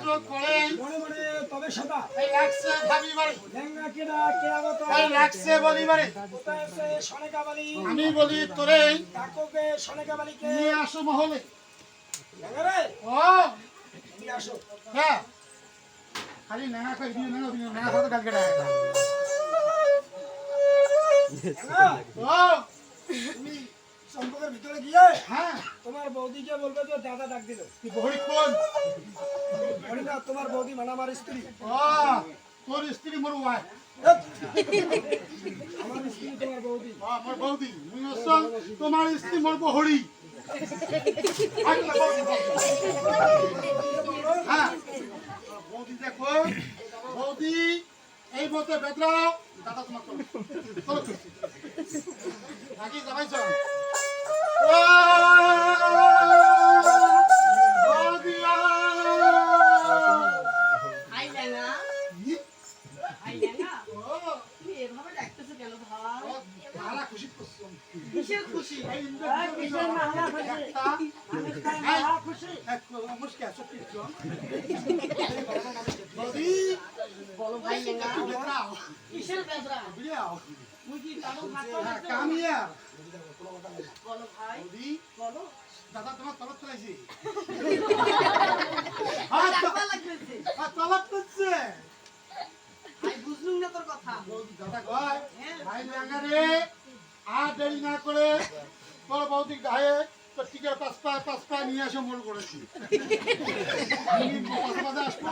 তো করে মনে মনে তবে সদা এই লাগছে ভাবি বাড়ি লেঙ্গা কেডা কে আগত এই লাগছে বলি বাড়ি কোথায় আছে সনেকা বালি আমি বলি তোরে কাকুকে সনেকা বালিকে নিয়ে আসো মহলে লেঙ্গা রে ও নিয়ে আসো হ্যাঁ খালি নানা কই দিও নানা কত ডাল কেডা লেঙ্গা ও তুমি সম্পর্কের ভিতরে গিয়ে হ্যাঁ তোমার বৌদিকে বলবে যে দাদা ডাক দিল কি বড়ি কোন বলি না তোমার বৌদি মানে আমার স্ত্রী ও তোর স্ত্রী মোর ওয়াই আমার স্ত্রী তোমার বৌদি আমার বৌদি মুই হচ্ছ তোমার স্ত্রী মোর বহড়ি হ্যাঁ বৌদি দেখো বৌদি এই মতে বেদরাও দাদা তোমার চলো নাকি যাবাইছ বলো ভাই কিসের বেদরা মুই কি কারো ভাত কামিয়া বলো ভাই বৌদি বলো দাদা তোমার তলব চলাইছি টাকা লাগতেছে তলব করছে ভাই বুঝলুম না তোর কথা বৌদি দাদা কয় ভাই লাগারে আর দেরি না করে তোর বৌদি গায়ে তোর টিকের পাঁচ পা নিয়ে এসে মোল করেছি আমি পাশে আসবো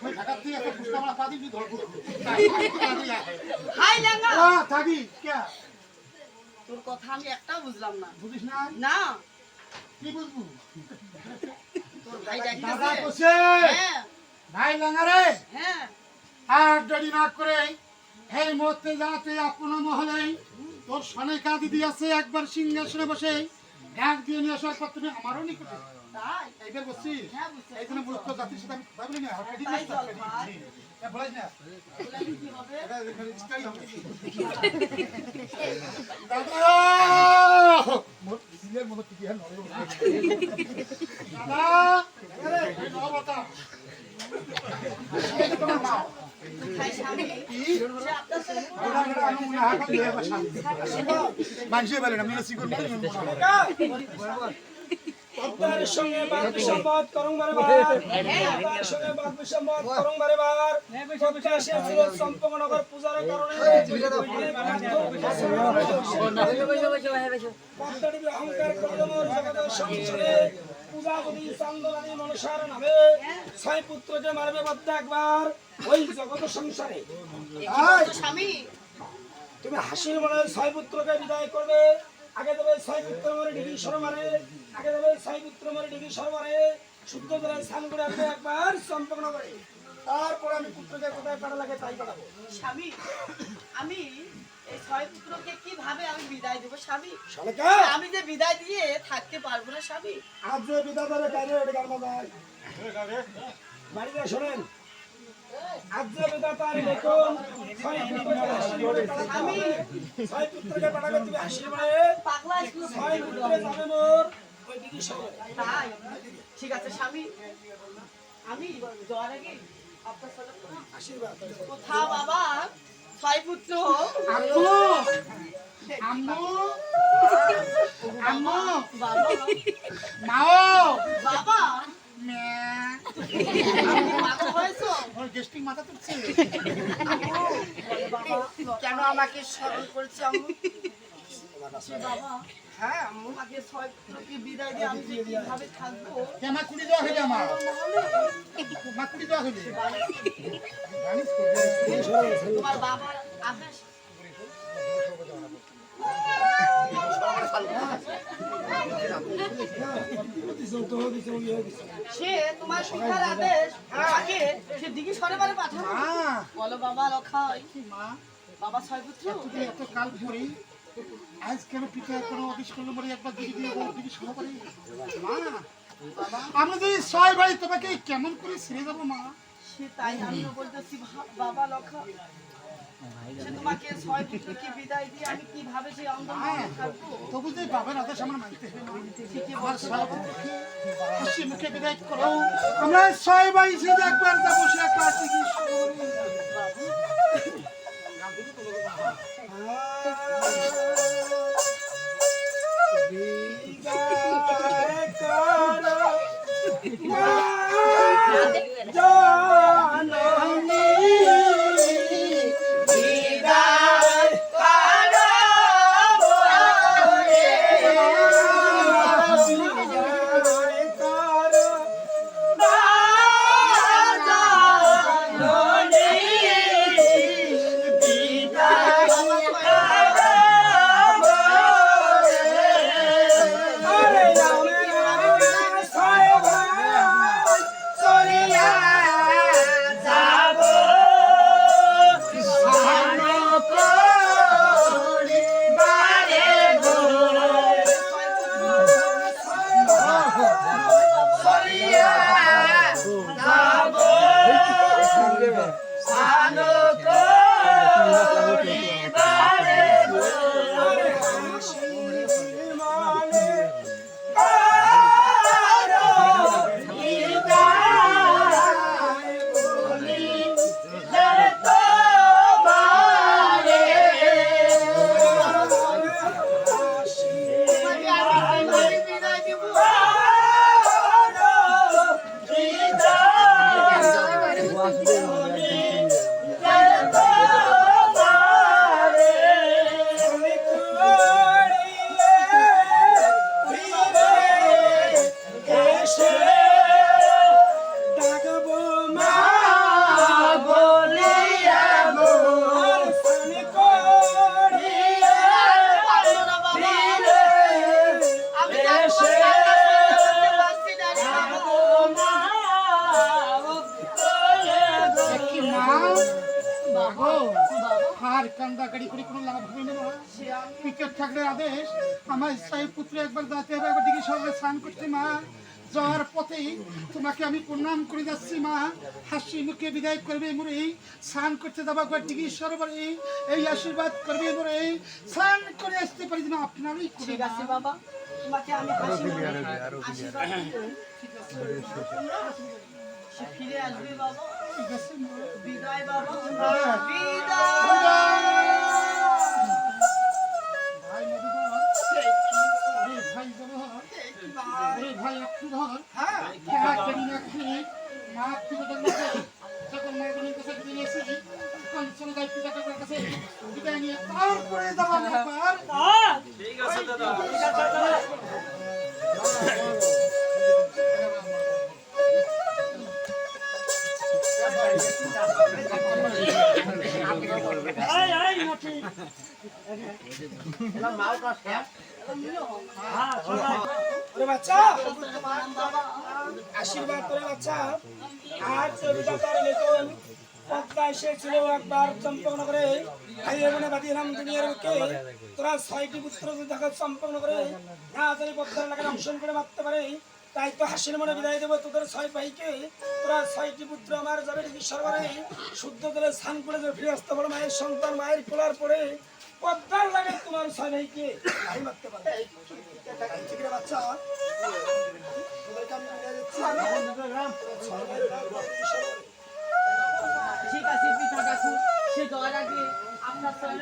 ওই ঢাকার থেকে একটা ফুচকা মারা পা দিবি ধরবো হাই লেঙ্গা থাকি কে তোর কথা আমি একটাও বুঝলাম না বুঝিস না না কি বুঝবো তোর ভাই দাদা ডাকতেছে কোসে হ্যাঁ ভাই লাগারে হ্যাঁ আর দেরি না করে এই মুহূর্তে যাতে আপন মহলে তোর সনেকা দিদি আছে একবার সিংহাসনে বসে এক দিয়ে নিয়ে আসার পর তুমি আমারও নিকটে তাই এইবার বসছিস হ্যাঁ বুঝছি এই জন্য মূর্খ জাতির সাথে আমি কথা বলি না আর এদিকে তাই চল ভাই বলাই না বলে কি হবে এটা স্টাইল হবে মোর সিলের মতো কি আর নড়ে দাদা এই নবতা এই তোমার মা ভাই স্বামী সে আপনার ছেলে ওরা আমি মনে হাত দিয়ে বসা মানুষে বলে না আমি সিগুন পদ্মার সঙ্গে বাদ বিসম্বাদ করং বারেবার পদ্মার সঙ্গে বাদ বিসম্বাদ করং বারেবার পদ্মা এসেছিল চম্পকনগর পূজার কারণে পদ্মাটি অহংকার করিদমর জগতের সংসারে পূজা করি চান্দনানি মনসার নামে ছয় পুত্রকে মারবে পদ্মা একবার ওই জগত সংসারে স্বামী তুমি হাসির মনে ছয় পুত্রকে বিদায় করবে আগে দেবে ছয় পুত্র মরে ডিগ্রি সর মারে আগে দেবে ছয় পুত্র মরে ডিগ্রি সর মারে শুদ্ধ করে স্নান করে আসবে একবার সম্পন্ন করে তারপর আমি পুত্রকে কোথায় পাঠা লাগে তাই পাঠাবো স্বামী আমি এই ছয় পুত্রকে কিভাবে আমি বিদায় দেবো স্বামী শালিকা আমি যে বিদায় দিয়ে থাকতে পারবো না স্বামী আজ যে বিদায় ধরে গাড়ি ওটা গাড়ি যায় বাড়িতে শোনেন আজ যে বিদায় তার দেখুন ছয় পুত্রকে পাঠাবে তুমি হাসির মনে পাগলা স্কুল ছয় পুত্রে যাবে মোর ওই দিদি সবাই তাই ঠিক আছে স্বামী আমি যাওয়ার আগে আপনার সাথে আশীর্বাদ কোথা বাবা ছয় পুত্র আম্মু আম্মু আম্মু বাবা মাও বাবা মে আপনি পাগল হয়েছো ওর গেস্টিং মাথা তুলছে বাবা কেন আমাকে স্মরণ করছে আম্মু বাবা হ্যাঁ আম্মু আগে ছয় পুত্রকে বিদায় দিয়ে আমি যে কিভাবে থাকবো কেমা কুড়ি দেওয়া হইলে আমার মা কুড়ি দেওয়া হইলে তোমার বাবার আদেশ সে তোমার শিক্ষার আদেশ আগে সে দিকে সরে বারে পাঠাবো বলো বাবা লখাই মা বাবা ছয় পুত্র তুই এত কাল পরি আজ কেন পিঠা কোনো অফিস করলো বলে একবার দিকে দিয়ে দিকে সহকারে মা আমরা যদি ছয় ভাই তোমাকে কেমন করে ছেড়ে যাবো মা সে তাই আমি বলতেছি বাবা লখা সে তোমাকে ছয় পুত্রকে বিদায় দিয়ে আমি কিভাবে সেই অন্ধকারে থাকবো? তবু যে বাবার আদেশ আমার মানতে হবে না। আমার ছয় পুত্রকে হাসি মুখে বিদায় করো। আমরা ছয় ভাই যে একবার যাবো সে একবার চিকিৎসা আদেশ আমার ছয় পুত্র একবার যাতে হবে, একবার দিকে সবাই স্নান করতে মা। যাওয়ার পথে তোমাকে আমি প্রণাম করে যাচ্ছি মা। হাসি মুখে বিদায় করবে মোরে, স্নান করতে যাবো একবার দিকে সরোবরে, এই আশীর্বাদ করবে মোরে, স্নান করে আসতে পারি যেন আপনারই। ঠিক আছে বাবা, তোমাকে আমি হাসি মুখে আশীর্বাদ করব। সে ফিরে আসবে বাবা। ঠিক আছে মা। বিদায় বাবা, বিদায়। ভাই মধুধর, ভাই জবহর, ভাই অক্ষুধর, মা পিতাদের মধ্যে সকল মা বোনের কাছে বিদায় নিয়েছি। চলে যাই পিতাদের কাছে বিদায় নিয়ে তারপরে যাবো একবার। ঠিক আছে দাদা। আশীর্বাদ করে বাচ্চা। আর কবিতার লেখন পদ্মা এসেছিল একবার চম্পকনগরে, খাইয়ে মনে বাদিলাম দুনিয়ার বুকে। তোরা ছয়টি পুত্র দেখা চম্পকনগরে, না জানি পদ্মার এলাকায় অংশন করে মারতে পারে, তাই তো হাসির মনে বিদায় দেবো তোদের ছয় ভাইকে। তোরা ছয়টি পুত্র আমার যাবে দেখি সরবারে, শুদ্ধ করে স্নান করে যাবে ফিরে আসতে পারো মায়ের সন্তান, মায়ের কোলার পরে পদ্মার লাগে তোমার ছয় ভাইকে ভাই মারতে পারে। ঠিক আছে বাচ্চা, ঠিক আছে পিতা কাকু, সে যাওয়ার আগে আপনার চলে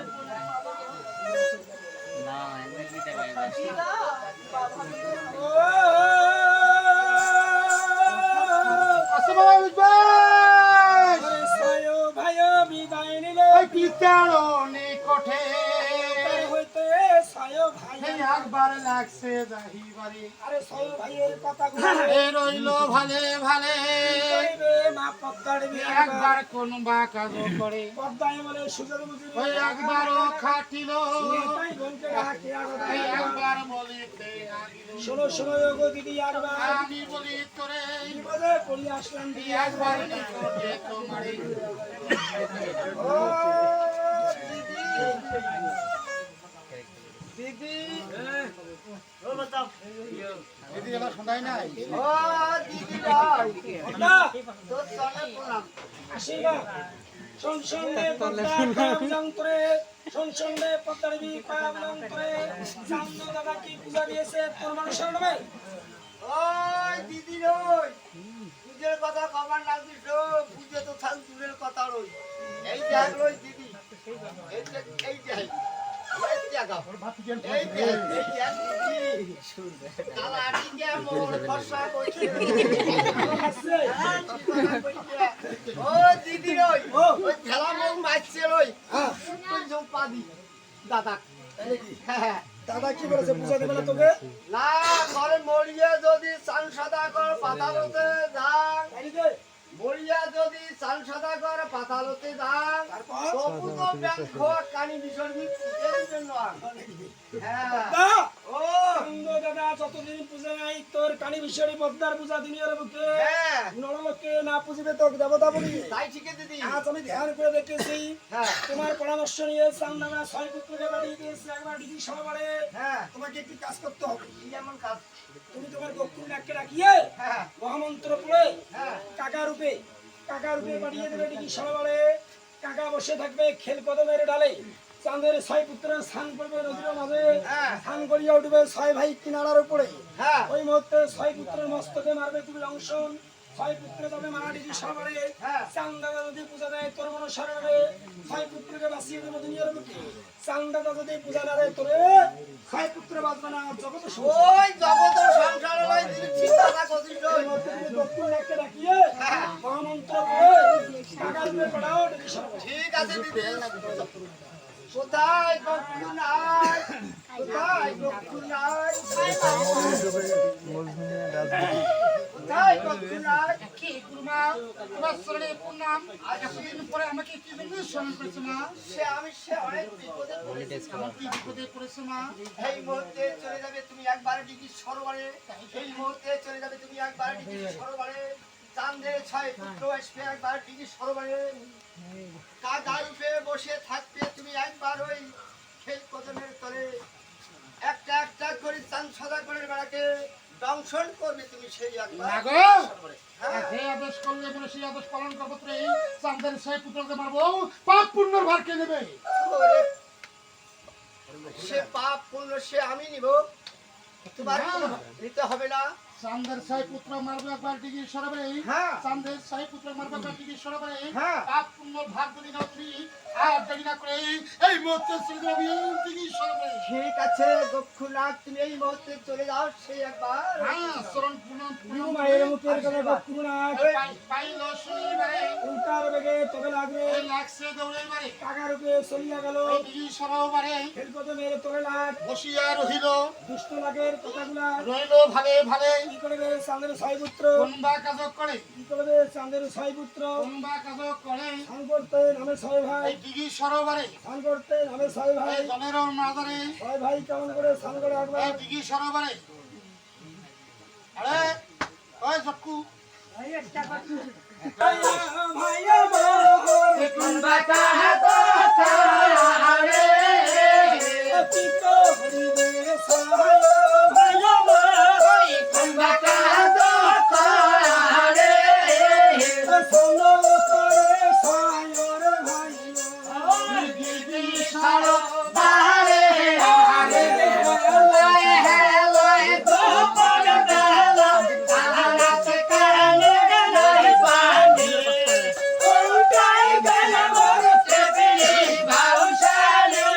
ভাই বিদায় নিলে নিকটে হইতে ছয় ভাই একবার লাগছে যাহিবারে। আরে ছয় ভাইয়ের কথা রইল ভালে ভালে, মা পদ্মার একবার কোন বা কাজ করে পদ্মায় বলে সুযোগ বুঝি ওই একবারও খাটিল, তাই বোনকে হাতে একবার বলিতে শোনো শোনো গো দিদি, আর আমি বলি তোরে বিপদে পড়ে আসলাম একবার নিকটে তোমারে। দিদি, দিদি এবার শোনাই নাই। ও দিদি ভাই, পদ্মা তোর চলে প্রণাম। আশীর্বাদ সংসন্দে পদ্মান্তরে সংসন্দে পদ্মাদেবী পাবন্তরে চান্দ দাদা কি পূজা দিয়েছে তোর মানুষের নামে? ওই দিদি রই পূজের কথা কবার লাগছিস পুজো তো থাক দূরের কথা রই এই দেখ রই দিদি এই দেখ এই দেখ এই দেখ এই দেখ দিদি কালা আটিকে মোর ফসা কইছে ও দিদি রই ওই ঠেলা মুখ মারছে রই তুই জম পাদি দাদা হ্যাঁ দাদা কি বলেছে পূজা দেবে না তোকে? না ঘরে মরিয়া যদি চান সাদা কর পাতালতে যান মরিয়া যদি চান সাদা কর পাতালতে যান তবু তো ব্যাংক খোয়া কানি বিসর্জিত এর জন্য হ্যাঁ ও দাদা যতদিন পূজা নাই তোর কানি বিশ্বরী পদ্মার পূজা দুনিয়ার বুকে হ্যাঁ নরলোকে না পুজিবে তো দেবতা বলি। তাই ঠিক আছে দিদি আজ আমি ধ্যান করে দেখেছি হ্যাঁ তোমার পরামর্শ নিয়ে চান্দানা 6 পুত্রকে পাঠিয়ে দিয়েছে একবার ডিগ্রি সহবারে। হ্যাঁ তোমাকে একটি কাজ করতে হবে। কি এমন কাজ তুমি তোমার দক্ষিণ নাককে রাখিয়ে হ্যাঁ মহামন্ত্র পড়ে হ্যাঁ কাকা রূপে পাঠিয়ে দেবে ডিগ্রি সহবারে। কাকা বসে থাকবে খেল কদমের ডালে চাঁদের 6 পুত্রের স্নান করবে নদীর মাঝে হ্যাঁ। স্নান করিয়া উঠবে 6 ভাই কিনারার উপরে। হ্যাঁ ওই মুহূর্তে 6 পুত্রের মস্তকে মারবে তুমি লঙ্ঘন 6 পুত্র তবে মারা ডিগ্রি সহবারে। হ্যাঁ। চান্দাদা যদি পূজা দেয় তোর মন সরবে 6 পুত্রকে বাঁচিয়ে দেবে দুনিয়ার বুকে। চান্দাদা যদি পূজা না দেয় তোরে 6 পুত্র বাঁচবে না জগৎ ওই জগত সংসার লই দিদি চিন্তা না করিস রই দক্ষিণ নাককে রাখিয়ে মহামন্ত্র পড়ে কাকার উপরে পড়াও ডিগ্রি সহবারে। ঠিক আছে দিদি কোথায় গপ্পু নাই কোথায় গপ্পু নাই কোথায় গপ্পু নাই কি গুরুমা তোমার শরণে প্রণাম। এতদিন পরে আমাকে কি জন্য স্মরণ করেছো মা? সে অনেক বিপদে পড়েছে। আমার কি বিপদে পড়েছো মা? এই মুহূর্তে চলে যাবে তুমি একবার ডিগ্রি সরোবরে এই মুহূর্তে চলে যাবে তুমি একবার ডিগ্রি সরোবরে চাঁদে 6 পুত্র আসবে একবার ডিগ্রি সরোবরে কাদা রূপে বসে থাকবে তুমি একবার ওই খেল কদমের তলে একটা একটা করে চাঁদ সদা করে বেড়াকে দংশন করবে তুমি সেই একবার না গো। সরোবরে। হ্যাঁ যে আদেশ করলে বলে সেই আদেশ পালন করবো। তো এই চাঁদের 6 পুত্রকে মারবো পাপ পুণ্যর ভার কে নেবে? ওরে, সে পাপ পুণ্য সে আমি নিব তোমার কোনো নিতে হবে না চাঁদের 6 পুত্র মারবো একবার ডিগ্রি সরবে। হ্যাঁ। চাঁদের 6 পুত্র মারবো একবার ডিগ্রি সরবে। হ্যাঁ। পাপ পুণ্যর ভাগ যদি না তুমি আর দেরি না করে এই মুহূর্তে চলে যাবি ডিগ্রি সরবে। ঠিক আছে দক্ষিণাথ তুমি এই মুহূর্তে চলে যাও সেই একবার হ্যাঁ চরণ পুনম গুরু মায়ের মুখের কথা দক্ষিণ নাক পাইল শুনিবারে উল্টার বেগে তবে লাগবে এই লাগছে দৌড়ে মারে কাকার উপরে চলিয়া গেল এই ডিগ্রি সরবারে খেল কদমের তোরে লাগ বসিয়া রহিল দুষ্ট লাগের কথাগুলা রইল ভালে ভালে। কি করবে চাঁদের 6 পুত্র কোনবা কাজ করে কি করবে চাঁদের 6 পুত্র কোনবা কাজ করে স্নান করতে নামে 6 ভাই এই ডিগ্রি সরবারে স্নান করতে নামে 6 ভাই এই জলের মাঝারে 6 ভাই কেমন করে স্নান করে একবার এই ডিগ্রি সরবারে। আরে ওই জক্কু ভাইয়া মোহরে কুম্ভা কাহা কথা রে অতি করিবে সহায় ভাইয়া মোহরে কুম্ভা কাহা কথা রে সোনো করে সায়র ভাইয়া ডিগ্রি সরোবরে আরে লয় হে লয় গোপন বেলা কাহাতে কানে লয় পানি উল্টাই গেল মোর তেবলি ভাউসালে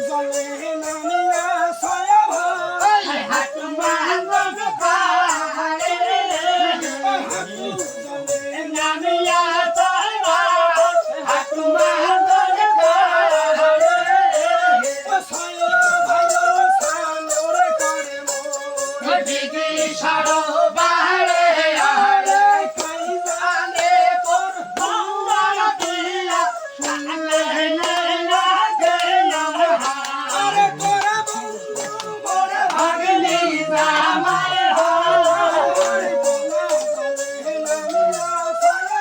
জলে নামিয়া সয়া ভাই ওই হাত মাঙ্গন পাহাড়ে জলে নামিয়া তলবা হাত মাঙ্গন পাহাড়ে সায়র ভাইয়া সায়র করে মো ডিগ্রি সরোবরে আরে কাইজানে পর মঙ্গল দিয়া শুনলে না গেল আরে তোরা বন্ধু মোরে ভাগনি জামাই হো আরে তোরা জলে নামিয়া সয়া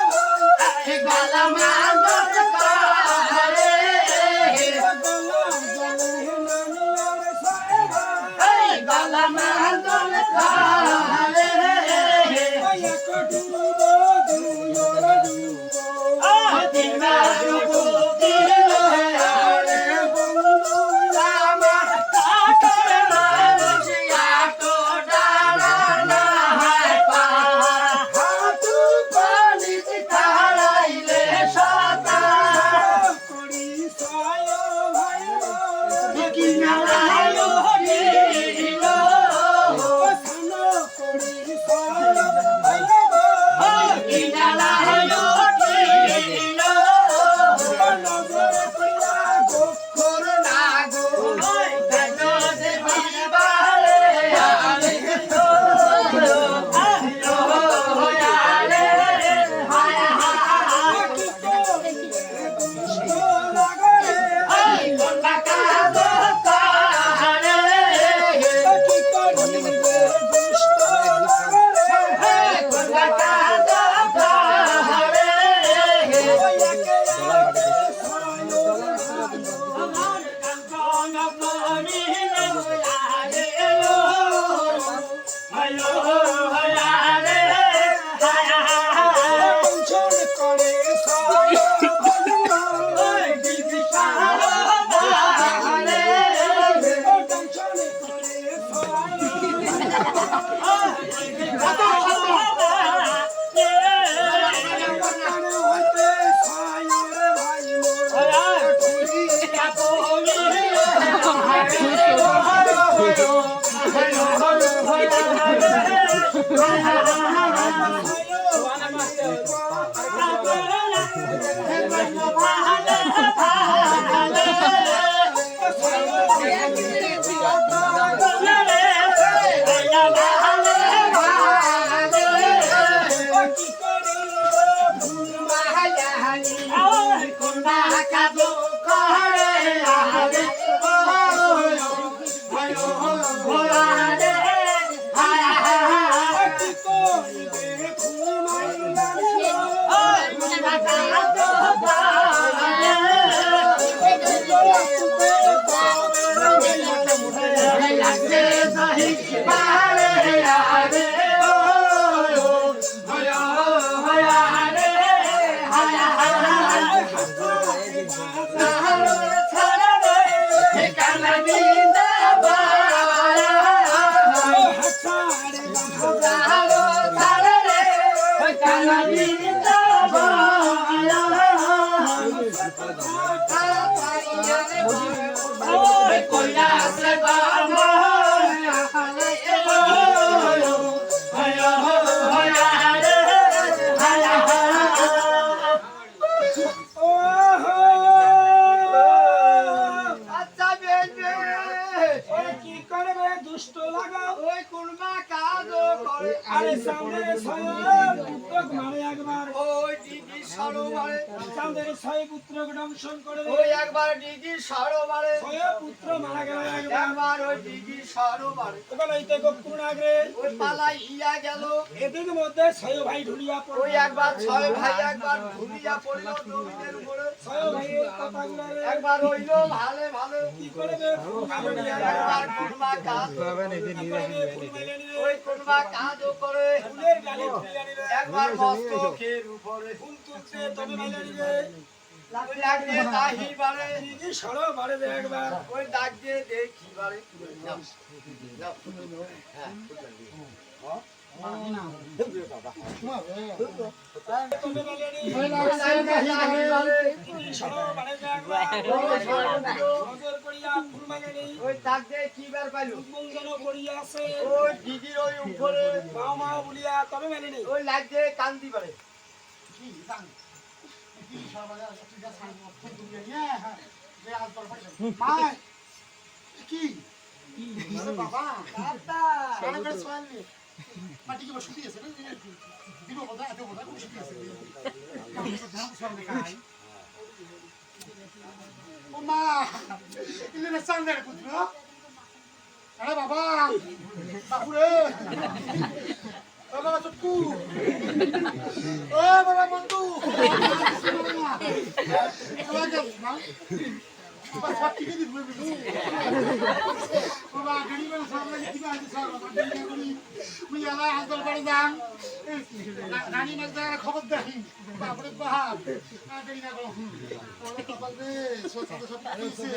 আচ্ছা বেশ ওরে কি করবে দুষ্ট লাগাও ওই কোনবা কাজ করে আরে সামনে ছয় পুত্রক মারে একবার ওই ডিগি সরোবরে সামনে ছয় পুত্রক দংশন করে ওই একবার ডিগি সরোবরে ছয় পুত্র মারা গেল একবার একবার ওই ডিগি সরোবরে ওখানে ইতে গোপুর আগে ওই পালাই ইয়া গেল এদিকে মধ্যে ছয় ভাই ঢুলিয়া পড়ল ওই একবার ছয় ভাই একবার ঘুমিয়া পড়ল জমিনের উপরে ছয় ভাইয়ের কথাগুলো একবার হইল ভালে ভালো কি করবে একবার কোনবা কাজ ওই কোনবা কাজও করে ফুলের গালে ফুলিয়া নিবে একবার মস্তকের উপরে ফুল তুলছে তবে মাইলা নিবে ওই লাগবে দাহি বারে দিদি সরো মারে দে একবার ওই ডাক দিয়ে দেখি বারে তবে মাইলা নিবে ওই লাগছে দাহি বারে। দিদি সরো মারে দে একবার নজর করিয়া ফুল মাইলা নিবে ওই ডাক দিয়ে কি বার পাইলো মঙ্গল করিয়া আছে ওই দিদির ওই উপরে মা মা বলিয়া তবে মাইলা নিবে ওই লাগছে কান্দি পারে কি জান কি সবাই ঠিক আছে ফোন দিয়ে নিয়ে হ্যাঁ যে আজ তোর পাশে মাই কি বাবা দাদা সারা করে সোয়ালি মাটি কি বসে দিয়েছে না দিব বদা এত বদা বসে দিয়েছে ধান সামনে খাই ও মা ইলে না সামনে পুত্র আরে বাবা বাপুরে বাবা চুটকু ও বাবা মন্টু বাবা গেল না বাবা ছাটি কে দিবি বাবা গাড়ি में सामने की बात है सर बाबा गाड़ी करी मुझे आला हाथ पर जान रानी में जरा खबर दही बापरे बाप आ गाड़ी ना करो ओले कपल दे सोच तो सब पीछे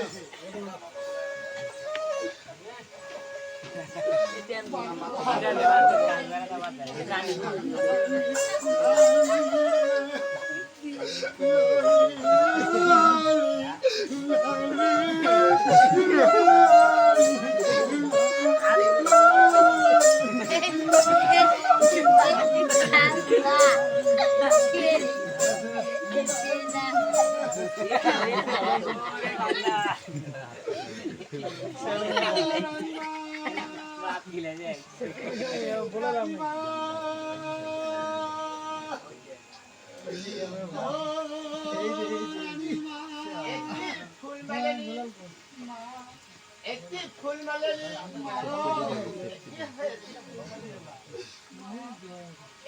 একটি ফুল মালালি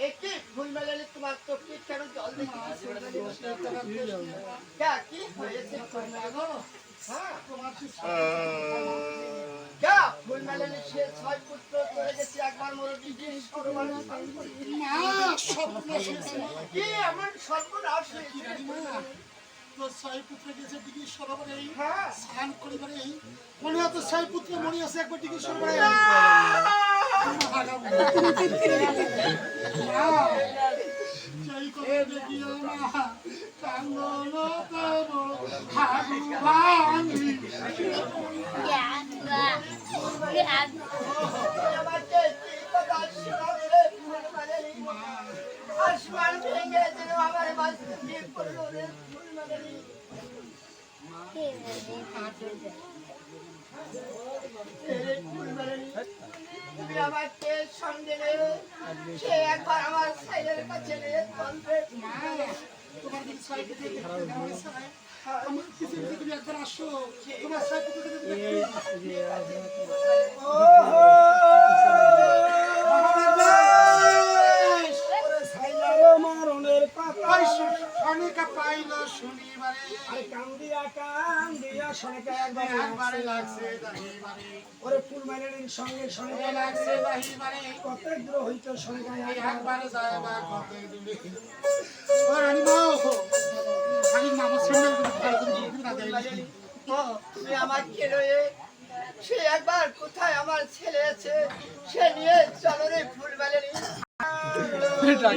একটি ফুল মালালি তোমার চোখে কেন জল দেখি কি হয়েছে ফুল মালাগো হ্যাঁ তোমার ফুল মালালি সে ছয় পুত্র চলে গেছে একবার মোর দিদি সর্বনাশ মা স্বপ্ন শেষে কি এমন সর্বনাশ হয়েছে তো ছয় পুত্র গেছে দিকে সরোবরে হ্যাঁ স্নান করিবারে মনে হতো ছয় পুত্র মনে আছে একবার দিকে সরোবরে জয় করে দেখিও না কান্দন তব হাগু ভাঙি আমাকে কি কথা শোনাবে ভেঙে যেন আমার মাছ দিয়ে পড়লো রে ফুলবাগানি। রে ফুলবাগানি, তুমি আমাকে সঙ্গে নিয়ে সে একবার আমার সাইডের কাছে নিয়ে চলবে। তোমার দিকে ছয় ফুট দেখতে আমার ছায়। আমার পিছন থেকে তুমি একবার আসো, তোমার ছয় ফুট দেখতে মরণের কথা অনেকা পাইল শুনিবারে কান্দিয়া শনিকা একবারে লাগছে দাহিবারে ওরে ফুল মাইলের সঙ্গে শনিকা লাগছে দাহিবারে কত দূর হইতো শনিকা একবারে যায় বা কত দূরে ও রানী মাও আমি মামা সিঙ্গেল করে ভাই তুমি না দেই তুমি আমাকে রয়ে সে একবার কোথায় আমার ছেলে আছে সে নিয়ে চলো রে ফুলবাগানি। যাই